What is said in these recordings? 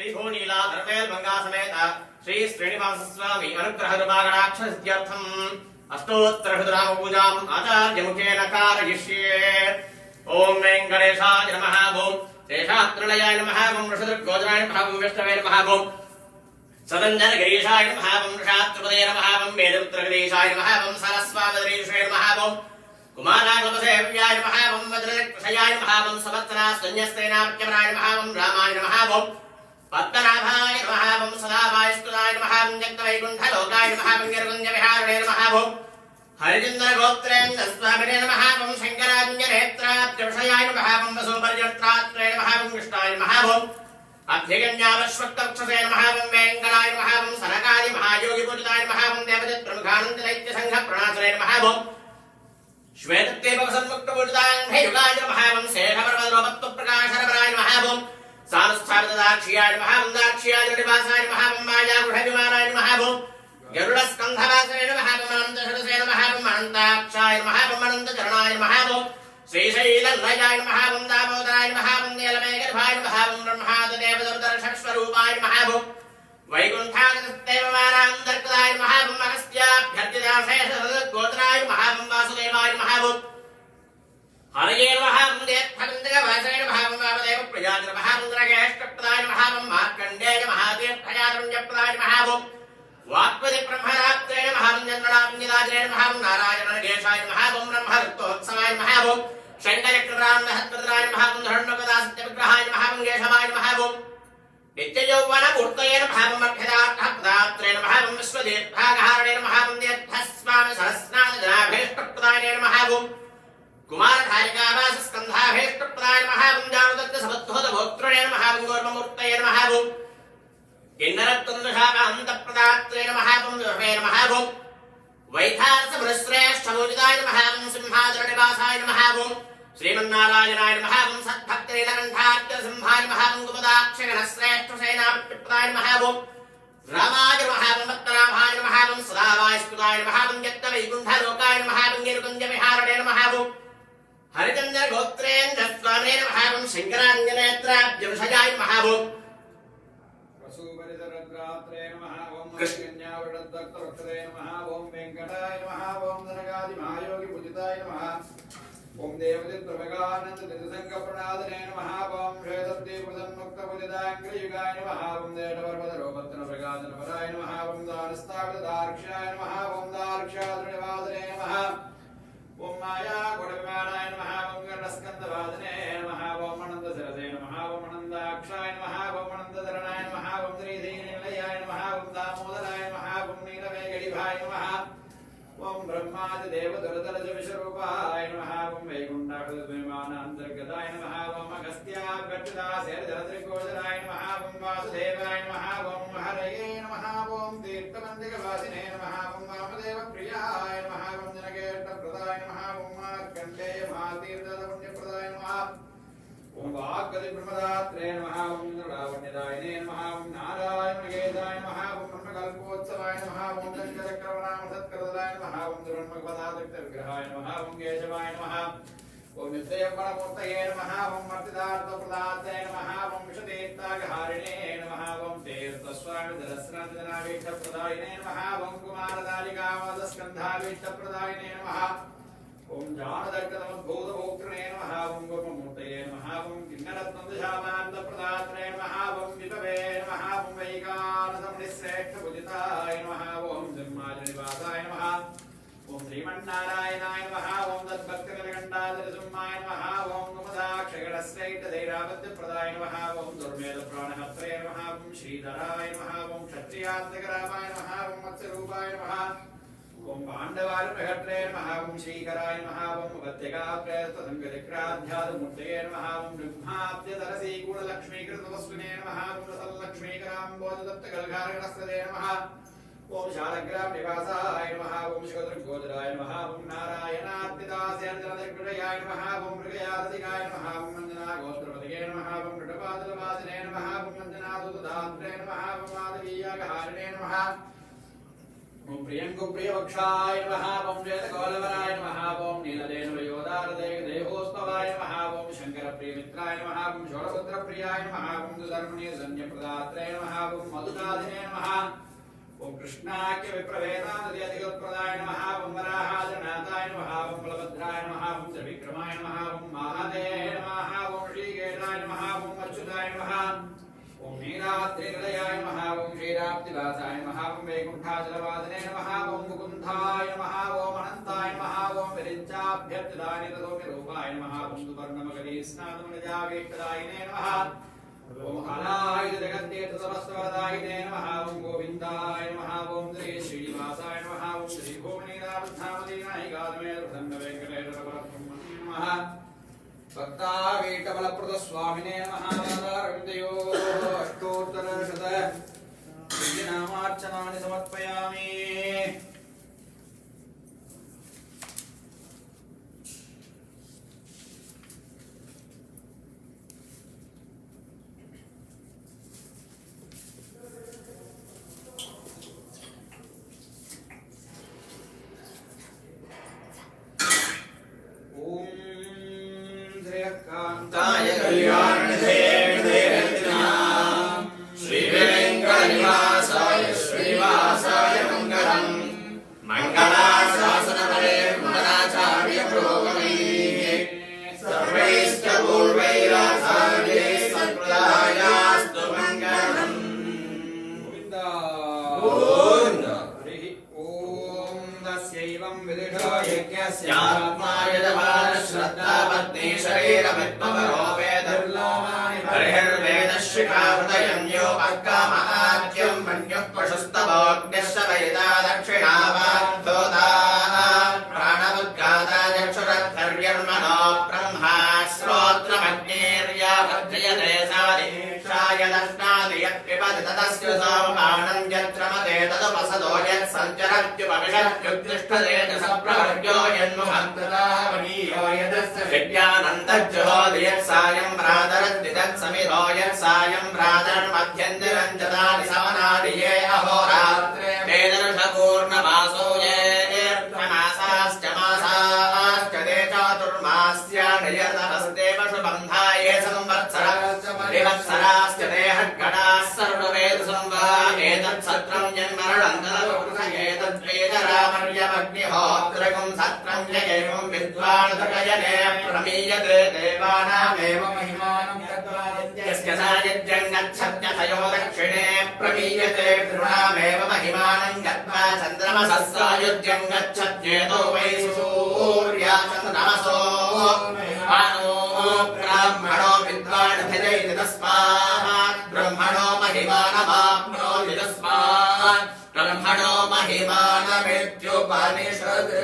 श्रीधूनीला धर्मेल मंगा समेत श्री श्रीनिवास स्वामी अनुग्रह रूपागणाक्ष सिद्ध्यर्थम अष्टोत्तर हृदराम पूजाम आचार्य मुखेन कारयिष्ये। ओम वेंकटेशाय नमः। ओम शेषात्रिलयाय नमः। ओम ऋषदृग्गोचराय नमः। ओम विष्णवे नमः। ओम सदंजन गिरीशाय नमः। ओम ऋषात्रिपदये नमः। ओम मेरुत्रगणेशाय नमः। ओम सरस्वामधरीषे नमः। ओम कुमारागमसेव्याय नमः। ओम वज्रकृषयाय नमः। ओम सवत्सरास्तन्यस्तेनाप्यवराय नमः। ओम रामाय नमः। ओम पद्मनाभाय नमः। ओम सदाभायस्तुताय नमः। ओम जगद्वैकुण्ठलोकाय नमः। ओम गिरिकुञ्जविहारिणे नमः। ओम हरिचन्द्रगोत्रेन्द्र स्वामिने नमः। ओम शङ्कराञ्जनेत्रात्रिविषयाय नमः। ओम वसुपर्यत्रात्रे नमः। ओम कृष्णाय नमः। ओम अभ्यगन्यावश्वक्तक्षसे नमः। ओम वेङ्कटाय नमः। ओम सरकारि महायोगिपूजिताय नमः। ओम देवदत्प्रमुखानन्ददैत्यसङ्घप्रणासने नमः। ओम श्वेतत्वेपसन्मुक्तपूजिताङ्घयुगाय नमः। ओम शेषपर्वतरोपत्वप्रकाशरवराय नमः। ओम सानुस्थापितदाक्षियाय नमः। ओम दाक्षियाजनिवासाय नमः। ओम मायागुढविमानाय नमः। ओम गरुडस्कन्धवासने नमः। ओम अनन्तषडसे नमः। ओम अनन्ताक्षाय नमः। ओम अनन्तचरणाय नमः। ओम श्रीशैललयाय नमः। ओम दामोदराय नमः। ओम नीलमेघर्भाय नमः। ओम ब्रह्माददेवदर्शनस्वरूपाय नमः। ओम वैकुण्ठागतदेवमानान्तर्गताय नमः। ओम अगस्त्याभ्यर्थिताशेषगोत्राय नमः। ओम वासुदेवाय नमः। ओम हरये नमः। ओम देवभगवासने नमः। ओम वामदेवप्रियाय नमः। ओम नरकेष्टप्रदाय नमः। ओम मार्कण्डेय महातीर्थयात्रञ्जप्रदाय नमः। ओम वाक्पति ब्रह्मरात्रे नमः। ओम चन्द्रनाभिराजने नमः। ओम नारायणनगेशाय नमः। ओम ब्रह्मरुक्तोत्सवाय नमः। ओम शङ्करचक्ररामहत्प्रदाय नमः। ओम धर्मपदासत्यविग्रहाय नमः। ओम केशवाय नमः। ओम नित्ययौवनमूर्तये नमः। ओम अभ्यदार्थप्रदात्रे नमः। ओम विश्वदीर्घागहारणे नमः। ओम दीर्थस्वामी सहस्रनाथजनाभीष्टप्रदायने नमः। ओम कुमारधारिकावासस्कन्धाभीष्टप्रदाय नमः। ओम जानुदत्तसमुद्भूतभोक्तृणे नमः। ओम गौर्ममूर्तये नमः। ओम किन्नरत्वन्दशाखान्तप्रदात्रे नमः। ओम विभवे नमः। ओम वैथारसमुनिश्रेष्ठभूजिताय नमः। ओम सिंहासननिवासाय नमः। ओम श्रीमन्नारायणाय नमः। ओम सद्भक्तनीलकण्ठार्कसिंहाय नमः। ओम गुपदाक्षगणश्रेष्ठसेनापतिप्रदाय नमः। ओम रामाय नमः। ओम पद्मनाभाय नमः। ओम सदाभायस्तुताय नमः। ओम जगद्वैकुण्ठलोकाय नमः। ओम गिरिकुञ्जविहारिणे नमः। ओम हरिचन्द्रगोत्रेन्द्र स्वामिने नमः। ओम शङ्कराञ्जनेत्राब्जविषयाय नमः। ओम वसुपरिसरद्रात्रे नमः। ओम कृष्णज्ञावृतभक्तवक्षसे नमः। ओम वेङ्कटाय नमः। ओम धनगादिमहायोगिपूजिताय नमः। ओम देवदत्प्रभगानन्दतीर्थसङ्घप्रणादने नमः। ओम श्वेतत्वेपसन्मुक्तपूजिताङ्घ्रियुगाय नमः। ओम देवपर्वतरोपत्रप्रगादनपराय नमः। ओम दानस्तापितदार्क्ष्याय नमः। ओम दार्क्ष्याद्रिनिवासने नमः। ओम मायागुढविमानाय नमः। ओम गरुडस्कन्धवासने नमः। ओम अनन्तशिरसे नमः। ओम अनन्ताक्षाय नमः। ओम अनन्तचरणाय नमः। ओम श्रीधीनिलयाय नमः। ओम दामोदराय नमः। ओम नीलमेघडिभाय नमः। ओम ब्रह्मादिदेवदुरदलजविश्वरूपाय नमः। ओम वैकुण्ठागतविमानान्तर्गताय नमः। ओम अगस्त्याभ्यर्थिताशेषधरत्रिगोचराय नमः। ओम वासुदेवाय नमः। ओम हरये नमः। ओम तीर्थमन्दिरवासिने नमः। ओम वामदेवप्रियाय नमः। ओम जनकेष्टप्रदाय नमः। ओम मार्कण्डेय महातीर्थपुण्यप्रदाय नमः। ओम वाग्गतिब्रह्मदात्रे नमः। ओम नृणावण्यदायिने नमः। ओम नारायणगेशाय नमः। ओम ब्रह्मकल्पोत्सवाय नमः। ओम चन्द्रचक्रवर्णामसत्कृतदाय नमः। ओम दुर्मपदादित्यविग्रहाय नमः। ओम केशवाय नमः। ओम नित्ययपणमूर्तये नमः। ओम मर्तिदार्थप्रदात्रे नमः। ओम विशतीर्थागहारिणे नमः। ओम तीर्थस्वामिधरस्रञ्जनाभीष्टप्रदायिने नमः। ओम कुमारधारिकावादस्कन्धाभीष्टप्रदायिने नमः। ओम जानदग्धसमुद्भूतभोक्तृणे नमः। ओम गुरुमूर्तये नमः। ओम किन्नरत्नन्दशापान्तप्रदात्रे नमः। ओम विभवे नमः। ओम वैकानसमुनिश्रेष्ठपूजिताय नमः। ओम सिंहासननिवासाय नमः। ओम श्रीमन्नारायणाय नमः। ओम तद्भक्तकलकण्ठाधरसिंहाय नमः। ओम कुमदाक्षगणश्रेष्ठधैरापत्यप्रदाय नमः। ओम दुर्मेधप्राणहत्रे नमः। ओम श्रीधराय नमः। ओम क्षत्रियात्मकरामाय नमः। ओम मत्स्यरूपाय नमः। ओम पाण्डवार्पहत्रे नमः। ओम श्रीकराय नमः। ओम उपत्यकाप्रयस्तसङ्गतिक्राध्यातमूर्तये नमः। ओम ब्रह्माब्जतरसीकूललक्ष्मीकृतवस्विने नमः। ओम रसल्लक्ष्मीकराम्बोजदत्तगल्घारगणस्पदे नमः। ओम शालग्रामनिवासाय नमः। ओम शिवदृग्गोचराय नमः। ओम नारायणार्पितास्यर्जनदिग्विजयाय नमः। ओम मृगयादधिकाय नमः। ओम मञ्जनागोत्रपतये नमः। ओम नृटपादलवासिने नमः। ओम मञ्जनादुतधात्रे नमः। ओम माधवीयागहारिणे नमः। ओम प्रियङ्गुप्रियवक्षाय नमः। ओम श्वेतगोलवराय नमः। ओम नीलदेनुयोदारदेहोस्तवाय नमः। ओम शङ्करप्रियमित्र षोडशपुत्राय नमः ओम षोडशपुत्रप्रियाय नमः ओम धर्मणे धन्यप्रदात्रे नमः ओम मधुदादिने नमः ओम कृष्णाख्य विप्रवेदादिगतप्रदाय नमः ओम वराहाजनाथाय नमः ओम बलभद्राय नमः ओम त्रिविक्रमाय नमः ओम महादेवाय नमः ओम श्रीकेशाय नमः ओम अच्युताय नमः ओम नीलाद्रिनिलयाय नमः ओम श्रीराप्तिवासाय नमः ओम वैकुण्ठाचलवादने नमः ओम मुकुन्दाय नमः ओम अनन्ताय नमः ओम विरिञ्चाभ्यर्थिताय ततोऽपि नमः ओम सुवर्णमकरीस्नातमनजावेष्टदायिने नमः ओम अनायुध जगत्तीर्थ समस्तवरदायिने नमः ओम गोविन्दाय नमः ओम श्री श्रीनिवासाय नमः ओम श्री भुवनेनाबद्धामदीनायिकादमे वेङ्कटेश्वरपरब्रह्मणे नमः भक्तावीटबलप्रद स्वामिने नमः नारायणदेवो अष्टोत्तरशत नामार्चनानि समर्पयामि कांताय कल्याणनिधेर्निधेर्निधेनां श्रीवेङ्कटनिवासाय श्रीवासाय मङ्गलम् मङ्गलाशासनपरे मङ्गलाचार्यपुरोगमैः सर्वैश्च पूर्वैराचार्यैः सत्प्रदायास्तु मङ्गलम् गोविन्द हरिः ॐ तस्यैवं विदितो यज्ञस्यात्मा श्रद्धापत्नी शरीरमित्मपरो वेदर्लोमानि बर्हिर्वेदशिखाहृदयं योपक्कामहाद्यं मन्युः पशुस्तवोऽग्निश्च वैदा दक्षिणावाद्धोताः प्राणमुद्गाताचक्षुरद्धर्यर्मणो ब्रह्मा श्रोत्रमग्नेर्या भद्रियते सादीक्षाय दष्टादि यत्पिबति ततस्य सोमपानं यत्रमते तदुपसदो यत्सञ्चरत्युपविशत्युत्तिष्ठते च सप्रवर्ग्यो यन्मुखन्तदावनीयो विज्ञानन्तज्जुहोति यत्सायं भ्रातरद्दि तत्समिधो यत्सायं भ्रातर्मध्यन्तिरञ्जतानि सवनानि ये अहोरात्रे वेदर्षपूर्णमासो ये मासाश्च मासाश्च ते चातुर्मास्यानि यतहस्तेव शुभन्धा ये संवत्सराश्च ते हड्गडाः सर्ववेदसंवा एतत्सत्रं एतद्वेदरामर्यमग्निहोत्रकं सत्रं ययेवं विद्वान् धृकयने प्रमीयते देवानामेव महिमानं यस्य सायुज्यं गच्छत्यथयो दक्षिणे प्रमीयते पितॄणामेव महिमानं गत्वा चन्द्रमसः सायुज्यं गच्छत्येतो वै सूर्याचन्द्रमसो मानो ब्राह्मणो विद्वान् भजैति तस्मात् ब्रह्मणो महिमानमाप्नोति तस्मात् ब्रह्मणो महिमानमित्युपनिषत्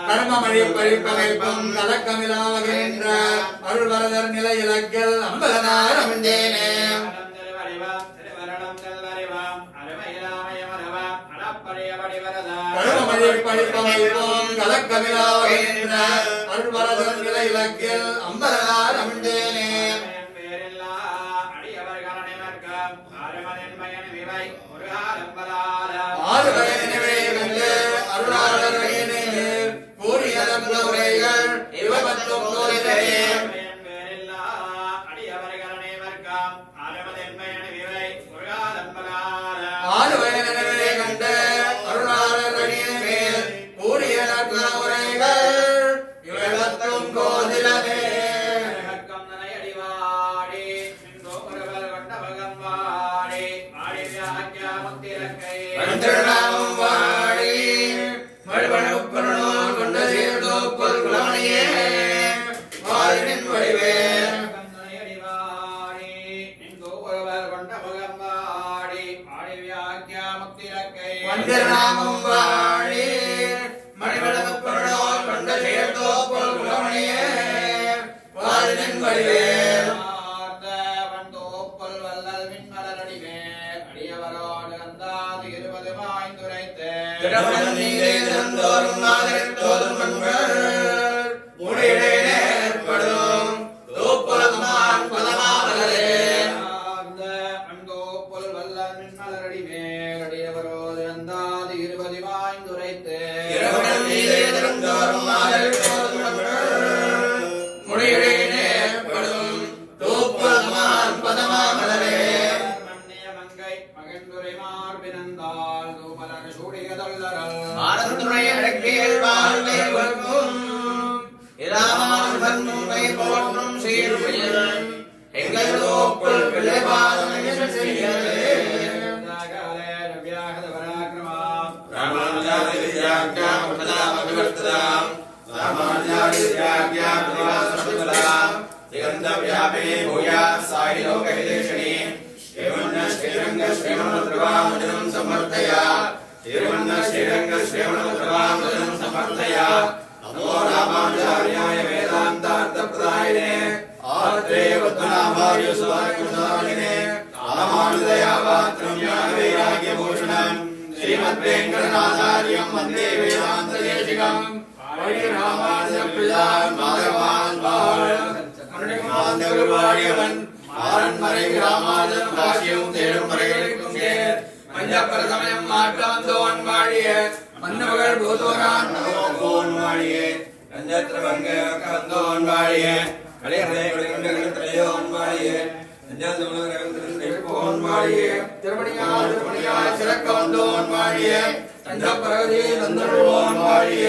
கர்மமழி பழிப்பமைப்பும் கலக்கமிலாவகின்ற அருள்வரதர் நிலை இலக்கில் அம்பலனாரமிழ்ந்தேனே கர்மமழி பழிப்பமைப்பும் கலக்கமிலாவகின்ற அருள்வரதர் நிலை இலக்கில் அம்பலனாரமிழ்ந்தேனே ஆறுவயனிவை கண்டு அருளாளரையினே கூறியதன் உரைகள் இவபத்தும் கோரிலே ஆறுவயனிவை கண்டு அருளாளரையினே கூறியதன் உரைகள் இவபத்தும் கோதிலமே திருநாமம் வாடி மறுபணப்பொருளோர் கொண்ட சீர்தோப்பல் குலமணியே வாரினின் வடிவே திருநாமம் வாடி மணிவளப்பொருளோர் கொண்ட சீர்தோப்பல் குலமணியே வாரினின் வடிவே திருமணநீரே திறந்தோறும் நாதரித்தோதும் மன்கள் முனையிலே ஏற்படும் தோப்புலமான் பதமாமலரே அந்தோப்பல் வல்லல் மின்மலரடி மேலடியவரோடு அந்தாது இருபதி வாய்ந்துரைத்து திருமணநீரே திறந்தோறும் நாதரித்தோதும் மன்கள் முனையிலே ஏற்படும் தோப்புலமான் பதமாமலரே ஆனந்துரை அடக்கியல் வாழ்வை வர்க்கும் இராமானுபன் முன்பை போற்றும் சீர்மையில் எங்கள் தோப்புள் பிள்ளைபாதம் செய்யவே ராமானுஜாதி வித்யாக்யாம் பிரதாம் அபிவர்த்ததாம் ராமானுஜாதி வித்யாக்யாம் பிரவாசஸ்வதாம் திகந்த வியாபே பூயாத் சாயி லோக விதேஷிணி ஏவன்ன ஸ்ரீரங்க ஸ்ரீமத்ரவாமஜனம் சமர்த்தயா திருவண்ண ஸ்ரீரங்க ஸ்ரீமத்ரவாமஜனம் சமர்த்தயா நமோ ராமானுஜார்யாய வேதாந்தார்த்த பிரதாயினே ஆத்ரேவத்நாமாய சுவாயுதாயினே ராமானுஜயாவாத்ரம் ஞான வைராக்ய பூஷணம் ஸ்ரீமத் வெங்கடநாதாரியம் வந்தே வேதாந்த தேசிகம் வழி ராமானுஜ பிள்ளான் மாதவான் வாழ் மருணிகுமான் தேவருவாடியவன் ஆரண்மறை ராமானுஜன் பாஷ்யம் தேடும் மறைகளுக்கும் சேர் மஞ்சப்பரசமயம் மாற்ற வந்தோன் வாழிய மன்னமகள் பூதோரான் நவோன் வாழிய நஞ்சத்திரவங்க வந்தோன் வாழிய கலைகளை விளையோன் வாழிய நஞ்சோன் வாழிய திருமணியால் சிறக்க வந்தோன் வாழிய தஞ்ச பிரகதி தந்தோன் வாழிய